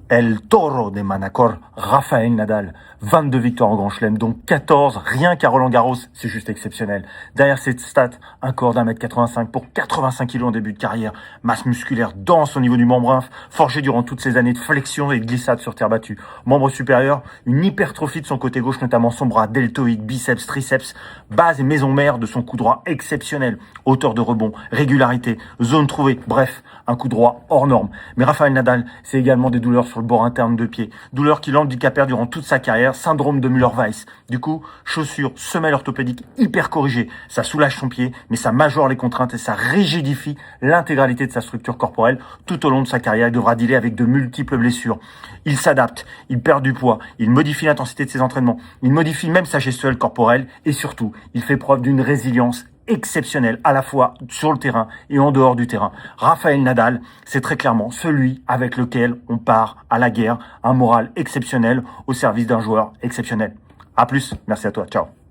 El Toro de Manacor, Rafael Nadal, 22 victoires en Grand Chelem, dont 14 rien qu'à Roland-Garros, c'est juste exceptionnel. Derrière cette stat, un corps d'1m85 pour 85 kg en début de carrière, masse musculaire dense au niveau du membre inf, forgé durant toutes ces années de flexion et de glissade sur terre battue. Membre supérieur, une hypertrophie de son côté gauche, notamment son bras deltoïde, biceps, triceps, base et maison mère de son coup droit exceptionnel, hauteur de rebond, régularité, zone trouvée, bref, un coup droit hors norme. Mais Rafael Nadal, c'est également des douleurs sur le bord interne de pied, douleurs qui l'handicapèrent durant toute sa carrière, syndrome de Müller-Weiss. Du coup, chaussures, semelles orthopédiques hyper corrigées, ça soulage son pied, mais ça majore les contraintes et ça rigidifie l'intégralité de sa structure corporelle. Tout au long de sa carrière, il devra dealer avec de multiples blessures. Il s'adapte, il perd du poids, il modifie l'intensité de ses entraînements, il modifie même sa gestuelle corporelle et surtout, il fait preuve d'une résilience exceptionnel à la fois sur le terrain et en dehors du terrain. Rafael Nadal, c'est très clairement celui avec lequel on part à la guerre, un moral exceptionnel au service d'un joueur exceptionnel. À plus, merci à toi, ciao.